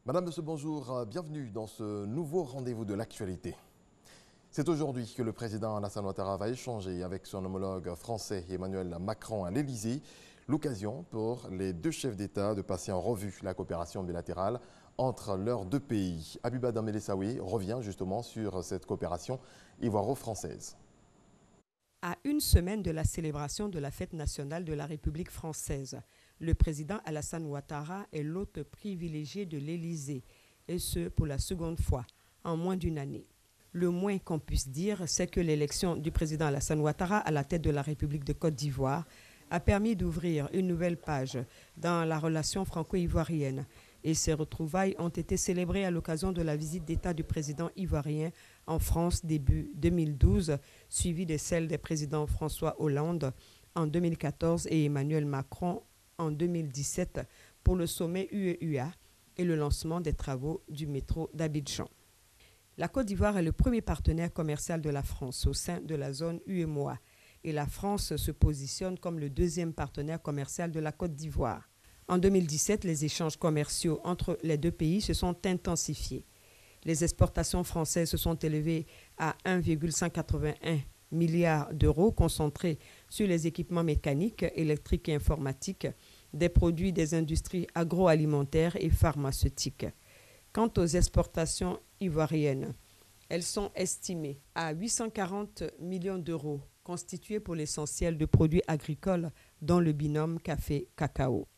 Madame, monsieur, bonjour. Bienvenue dans ce nouveau rendez-vous de l'actualité. C'est aujourd'hui que le président Alassane Ouattara va échanger avec son homologue français Emmanuel Macron à l'Élysée. L'occasion pour les deux chefs d'État de passer en revue la coopération bilatérale entre leurs deux pays. Abiba Damele Saoui revient justement sur cette coopération ivoiro-française. À une semaine de la célébration de la fête nationale de la République française, le président Alassane Ouattara est l'hôte privilégié de l'Élysée, et ce pour la seconde fois en moins d'une année. Le moins qu'on puisse dire, c'est que l'élection du président Alassane Ouattara à la tête de la République de Côte d'Ivoire a permis d'ouvrir une nouvelle page dans la relation franco-ivoirienne. Et ces retrouvailles ont été célébrées à l'occasion de la visite d'État du président ivoirien en France début 2012, suivie de celle des présidents François Hollande en 2014 et Emmanuel Macron en 2017 pour le sommet UE-UA et le lancement des travaux du métro d'Abidjan. La Côte d'Ivoire est le premier partenaire commercial de la France au sein de la zone UEMOA et la France se positionne comme le deuxième partenaire commercial de la Côte d'Ivoire. En 2017, les échanges commerciaux entre les deux pays se sont intensifiés. Les exportations françaises se sont élevées à 1,181 milliard d'euros concentrés sur les équipements mécaniques, électriques et informatiques, des produits des industries agroalimentaires et pharmaceutiques. Quant aux exportations ivoiriennes, elles sont estimées à 840 millions d'euros, constituées pour l'essentiel de produits agricoles, dont le binôme café-cacao.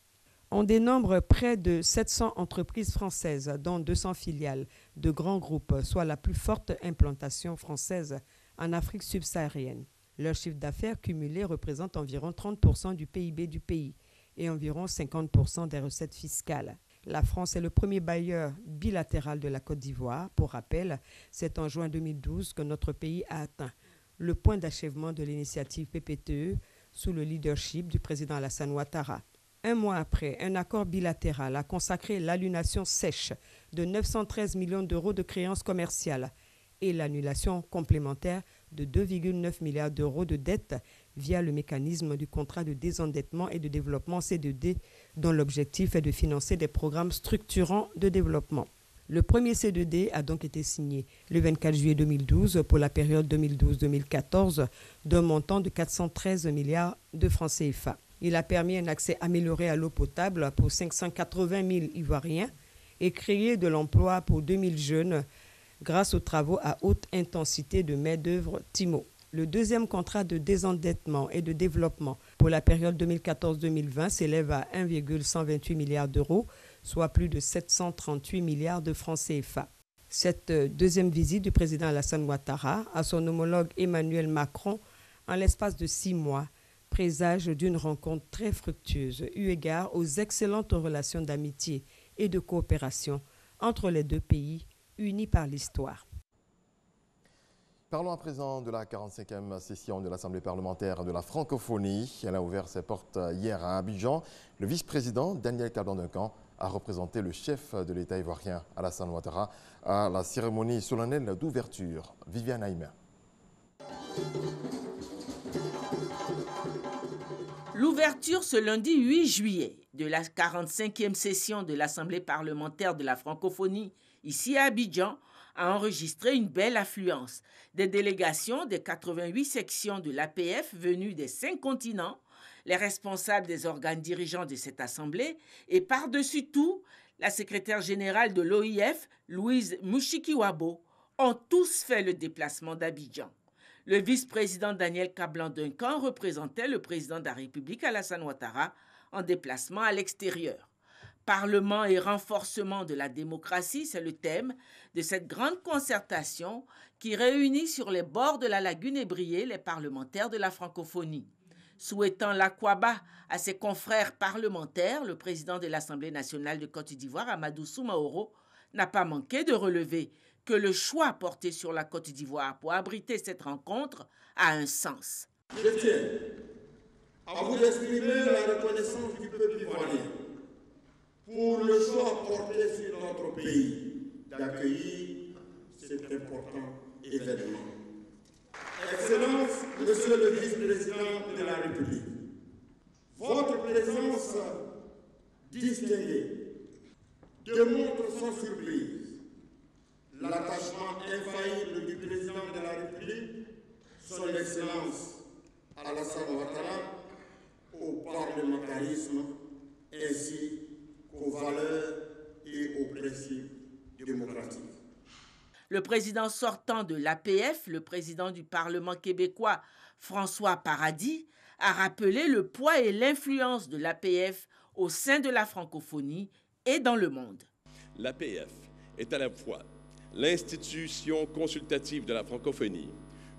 On dénombre près de 700 entreprises françaises, dont 200 filiales de grands groupes, soit la plus forte implantation française en Afrique subsaharienne. Leur chiffre d'affaires cumulé représente environ 30% du PIB du pays et environ 50% des recettes fiscales. La France est le premier bailleur bilatéral de la Côte d'Ivoire. Pour rappel, c'est en juin 2012 que notre pays a atteint le point d'achèvement de l'initiative PPTE sous le leadership du président Alassane Ouattara. Un mois après, un accord bilatéral a consacré l'annulation sèche de 913 millions d'euros de créances commerciales et l'annulation complémentaire de 2,9 milliards d'euros de dettes via le mécanisme du contrat de désendettement et de développement C2D, dont l'objectif est de financer des programmes structurants de développement. Le premier C2D a donc été signé le 24 juillet 2012 pour la période 2012-2014 d'un montant de 413 milliards de francs CFA. Il a permis un accès amélioré à l'eau potable pour 580 000 Ivoiriens et créé de l'emploi pour 2000 jeunes grâce aux travaux à haute intensité de main-d'œuvre TIMO. Le deuxième contrat de désendettement et de développement pour la période 2014-2020 s'élève à 1,128 milliards d'euros, soit plus de 738 milliards de francs CFA. Cette deuxième visite du président Alassane Ouattara à son homologue Emmanuel Macron en l'espace de 6 mois présage d'une rencontre très fructueuse eu égard aux excellentes relations d'amitié et de coopération entre les deux pays unis par l'histoire. Parlons à présent de la 45e session de l'Assemblée parlementaire de la francophonie. Elle a ouvert ses portes hier à Abidjan. Le vice-président Daniel Kablan-Duncan a représenté le chef de l'État ivoirien Alassane Ouattara à la cérémonie solennelle d'ouverture. Viviane Aïma. L'ouverture ce lundi 8 juillet de la 45e session de l'Assemblée parlementaire de la francophonie ici à Abidjan a enregistré une belle affluence. Des délégations des 88 sections de l'APF venues des 5 continents, les responsables des organes dirigeants de cette assemblée et par-dessus tout, la secrétaire générale de l'OIF, Louise Mushikiwabo, ont tous fait le déplacement d'Abidjan. Le vice-président Daniel Kablan-Duncan représentait le président de la République Alassane Ouattara en déplacement à l'extérieur. Parlement et renforcement de la démocratie, c'est le thème de cette grande concertation qui réunit sur les bords de la lagune ébriée les parlementaires de la francophonie. Souhaitant l'aquaba à ses confrères parlementaires, le président de l'Assemblée nationale de Côte d'Ivoire, Amadou Soumaoro, n'a pas manqué de relever que le choix porté sur la Côte d'Ivoire pour abriter cette rencontre a un sens. Je tiens à vous exprimer la reconnaissance du peuple ivoirien pour le choix porté sur notre pays d'accueillir cet important événement. Excellence, Monsieur le vice-président de la République, votre présence distinguée démontre sans surprise l'attachement infaillible du président de la République, son Excellence Alassane Ouattara, au parlementarisme ainsi qu'aux valeurs et aux principes démocratiques. Le président sortant de l'APF, le président du Parlement québécois, François Paradis, a rappelé le poids et l'influence de l'APF au sein de la francophonie et dans le monde. L'APF est à la fois l'institution consultative de la francophonie,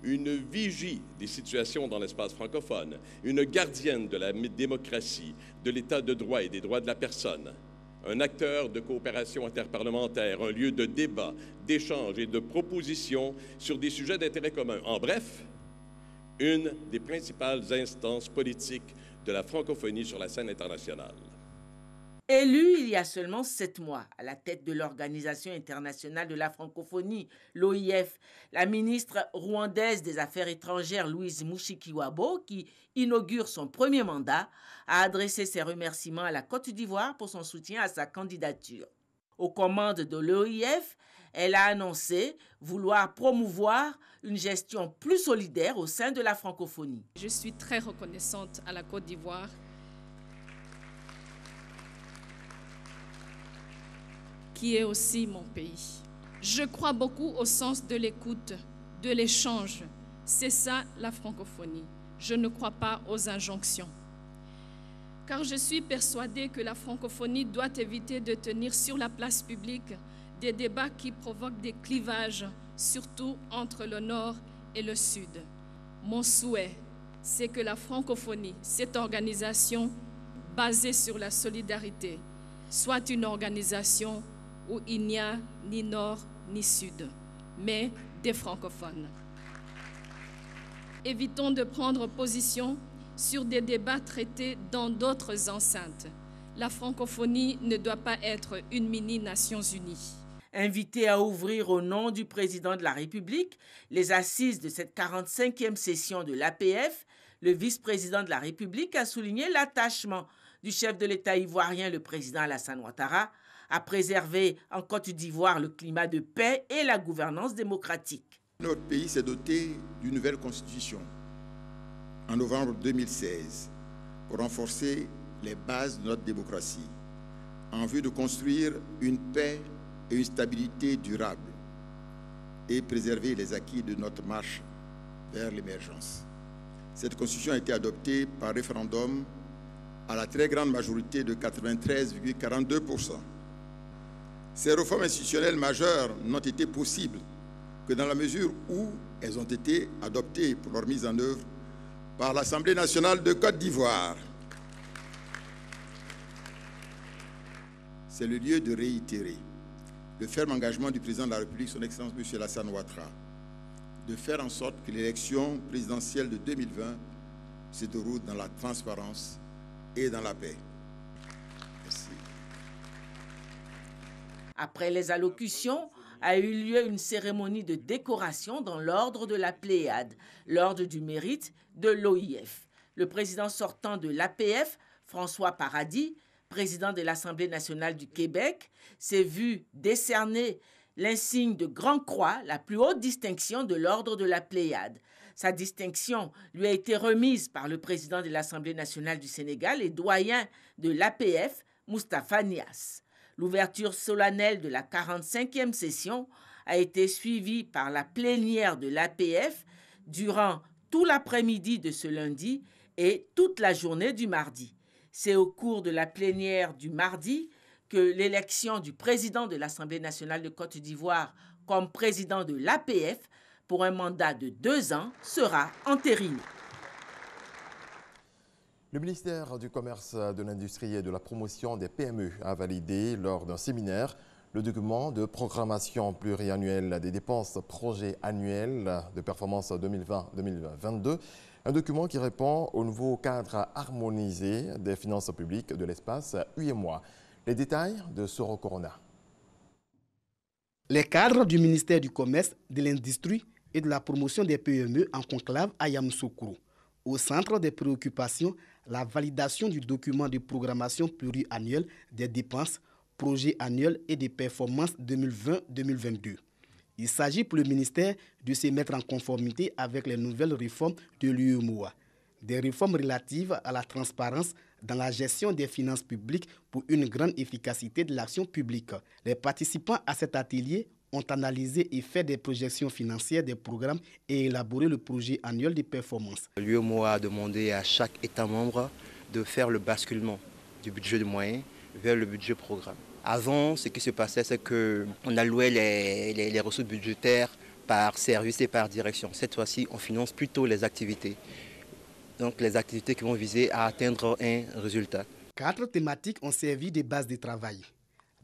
une vigie des situations dans l'espace francophone, une gardienne de la démocratie, de l'état de droit et des droits de la personne, un acteur de coopération interparlementaire, un lieu de débat, d'échange et de proposition sur des sujets d'intérêt commun. En bref, une des principales instances politiques de la francophonie sur la scène internationale. Élue il y a seulement 7 mois à la tête de l'Organisation internationale de la francophonie, l'OIF, la ministre rwandaise des Affaires étrangères Louise Mushikiwabo, qui inaugure son premier mandat, a adressé ses remerciements à la Côte d'Ivoire pour son soutien à sa candidature. Aux commandes de l'OIF, elle a annoncé vouloir promouvoir une gestion plus solidaire au sein de la francophonie. Je suis très reconnaissante à la Côte d'Ivoire qui est aussi mon pays. Je crois beaucoup au sens de l'écoute, de l'échange. C'est ça la francophonie. Je ne crois pas aux injonctions. Car je suis persuadée que la francophonie doit éviter de tenir sur la place publique des débats qui provoquent des clivages, surtout entre le Nord et le Sud. Mon souhait, c'est que la francophonie, cette organisation basée sur la solidarité, soit une organisation où il n'y a ni Nord ni Sud, mais des francophones. Évitons de prendre position sur des débats traités dans d'autres enceintes. La francophonie ne doit pas être une mini-Nations Unies. Invité à ouvrir au nom du président de la République les assises de cette 45e session de l'APF, le vice-président de la République a souligné l'attachement du chef de l'État ivoirien, le président Alassane Ouattara, à préserver en Côte d'Ivoire le climat de paix et la gouvernance démocratique. Notre pays s'est doté d'une nouvelle constitution en novembre 2016 pour renforcer les bases de notre démocratie en vue de construire une paix et une stabilité durable et préserver les acquis de notre marche vers l'émergence. Cette constitution a été adoptée par référendum à la très grande majorité de 93,42%. Ces réformes institutionnelles majeures n'ont été possibles que dans la mesure où elles ont été adoptées pour leur mise en œuvre par l'Assemblée nationale de Côte d'Ivoire. C'est le lieu de réitérer le ferme engagement du président de la République, son Excellence M. Alassane Ouattara, de faire en sorte que l'élection présidentielle de 2020 se déroule dans la transparence et dans la paix. Merci. Après les allocutions, a eu lieu une cérémonie de décoration dans l'ordre de la Pléiade, l'ordre du mérite de l'OIF. Le président sortant de l'APF, François Paradis, président de l'Assemblée nationale du Québec, s'est vu décerner l'insigne de Grande Croix, la plus haute distinction de l'ordre de la Pléiade. Sa distinction lui a été remise par le président de l'Assemblée nationale du Sénégal et doyen de l'APF, Moustapha Niasse. L'ouverture solennelle de la 45e session a été suivie par la plénière de l'APF durant tout l'après-midi de ce lundi et toute la journée du mardi. C'est au cours de la plénière du mardi que l'élection du président de l'Assemblée nationale de Côte d'Ivoire comme président de l'APF pour un mandat de 2 ans sera entérinée. Le ministère du Commerce, de l'Industrie et de la Promotion des PME a validé lors d'un séminaire le document de programmation pluriannuelle des dépenses projets annuels de performance 2020-2022, un document qui répond au nouveau cadre harmonisé des finances publiques de l'espace UEMOA. Les détails de Soro Corona. Les cadres du ministère du Commerce, de l'Industrie et de la Promotion des PME en conclave à Yamoussoukro. Au centre des préoccupations, la validation du document de programmation pluriannuelle des dépenses projet annuel et des performances 2020-2022. Il s'agit pour le ministère de se mettre en conformité avec les nouvelles réformes de l'UEMOA. Des réformes relatives à la transparence dans la gestion des finances publiques pour une grande efficacité de l'action publique. Les participants à cet atelier ont analysé et fait des projections financières des programmes et élaboré le projet annuel de performance. L'UEMOA a demandé à chaque État membre de faire le basculement du budget de moyens vers le budget programme. Avant, ce qui se passait, c'est qu'on allouait les ressources budgétaires par service et par direction. Cette fois-ci, on finance plutôt les activités. Donc les activités qui vont viser à atteindre un résultat. 4 thématiques ont servi de base de travail.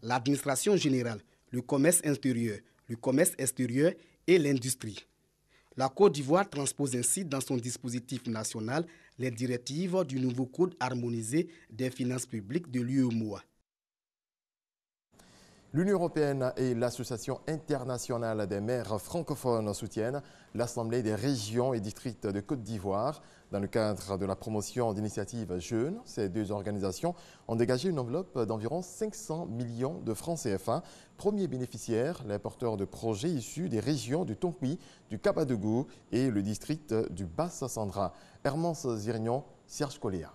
L'administration générale, le commerce intérieur, le commerce extérieur et l'industrie. La Côte d'Ivoire transpose ainsi dans son dispositif national les directives du nouveau code harmonisé des finances publiques de l'UEMOA. L'Union européenne et l'Association internationale des maires francophones soutiennent l'Assemblée des régions et districts de Côte d'Ivoire. Dans le cadre de la promotion d'initiatives jeunes, ces deux organisations ont dégagé une enveloppe d'environ 500 millions de francs CFA. Premiers bénéficiaires, les porteurs de projets issus des régions du Tonki, du Kabadougou et le district du Bassa-Sandra. Hermance Zirignon, Serge Coléa.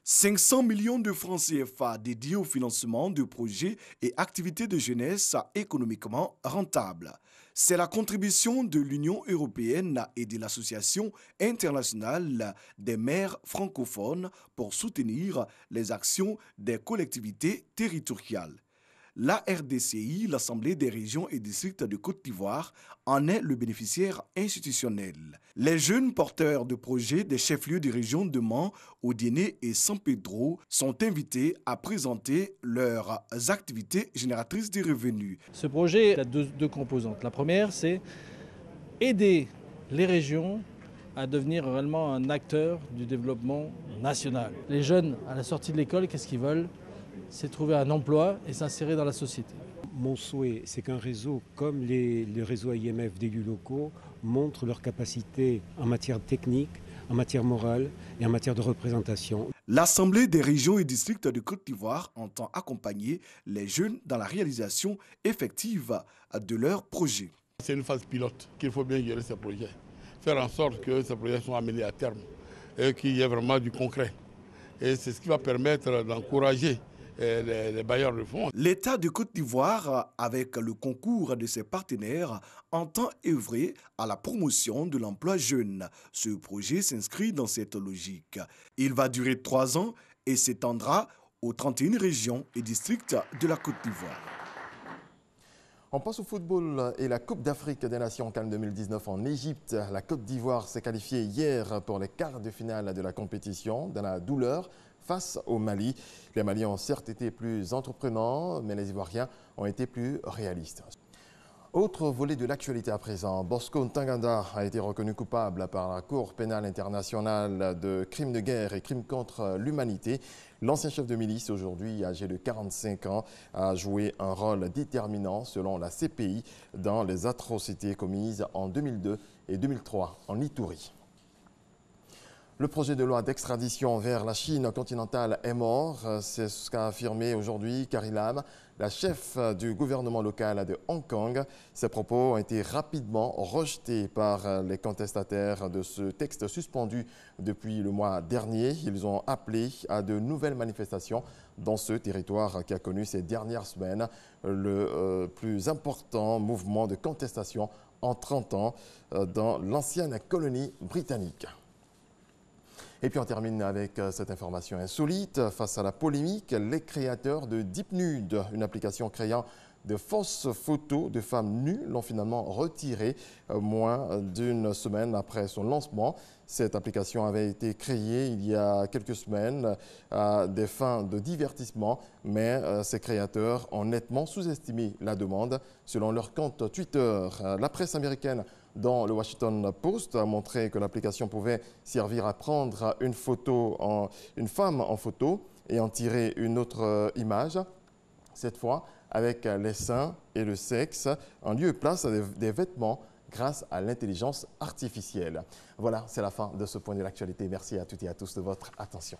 500 millions de francs CFA dédiés au financement de projets et activités de jeunesse économiquement rentables. C'est la contribution de l'Union européenne et de l'Association internationale des maires francophones pour soutenir les actions des collectivités territoriales. La RDCI, l'Assemblée des régions et districts de Côte d'Ivoire, en est le bénéficiaire institutionnel. Les jeunes porteurs de projets des chefs-lieux de région de Mans, Odiéné et San Pedro sont invités à présenter leurs activités génératrices de revenus. Ce projet a deux composantes. La première, c'est aider les régions à devenir réellement un acteur du développement national. Les jeunes, à la sortie de l'école, qu'est-ce qu'ils veulent ? C'est trouver un emploi et s'insérer dans la société. Mon souhait, c'est qu'un réseau comme le réseau IMF d'élus locaux montre leur capacité en matière technique, en matière morale et en matière de représentation. L'Assemblée des régions et districts de Côte d'Ivoire entend accompagner les jeunes dans la réalisation effective de leurs projets. C'est une phase pilote qu'il faut bien gérer ces projets. Faire en sorte que ces projets soient amenés à terme et qu'il y ait vraiment du concret. Et c'est ce qui va permettre d'encourager les bailleurs de fonds. L'État de Côte d'Ivoire, avec le concours de ses partenaires, entend œuvrer à la promotion de l'emploi jeune. Ce projet s'inscrit dans cette logique. Il va durer 3 ans et s'étendra aux 31 régions et districts de la Côte d'Ivoire. On passe au football et la Coupe d'Afrique des Nations Cannes 2019 en Égypte. La Côte d'Ivoire s'est qualifiée hier pour les quarts de finale de la compétition dans la douleur face au Mali. Les Maliens ont certes été plus entreprenants, mais les Ivoiriens ont été plus réalistes. Autre volet de l'actualité à présent, Bosco Ntaganda a été reconnu coupable par la Cour pénale internationale de crimes de guerre et crimes contre l'humanité. L'ancien chef de milice, aujourd'hui âgé de 45 ans, a joué un rôle déterminant selon la CPI dans les atrocités commises en 2002 et 2003 en Ituri. Le projet de loi d'extradition vers la Chine continentale est mort. C'est ce qu'a affirmé aujourd'hui Carrie Lam, la chef du gouvernement local de Hong Kong. Ces propos ont été rapidement rejetés par les contestataires de ce texte suspendu depuis le mois dernier. Ils ont appelé à de nouvelles manifestations dans ce territoire qui a connu ces dernières semaines le plus important mouvement de contestation en 30 ans dans l'ancienne colonie britannique. Et puis on termine avec cette information insolite. Face à la polémique, les créateurs de DeepNude, une application créant de fausses photos de femmes nues, l'ont finalement retirée moins d'une semaine après son lancement. Cette application avait été créée il y a quelques semaines à des fins de divertissement, mais ses créateurs ont nettement sous-estimé la demande. Selon leur compte Twitter, la presse américaine dans le Washington Post a montré que l'application pouvait servir à prendre une femme en photo et en tirer une autre image, cette fois avec les seins et le sexe, en lieu et place des vêtements grâce à l'intelligence artificielle. Voilà, c'est la fin de ce point de l'actualité. Merci à toutes et à tous de votre attention.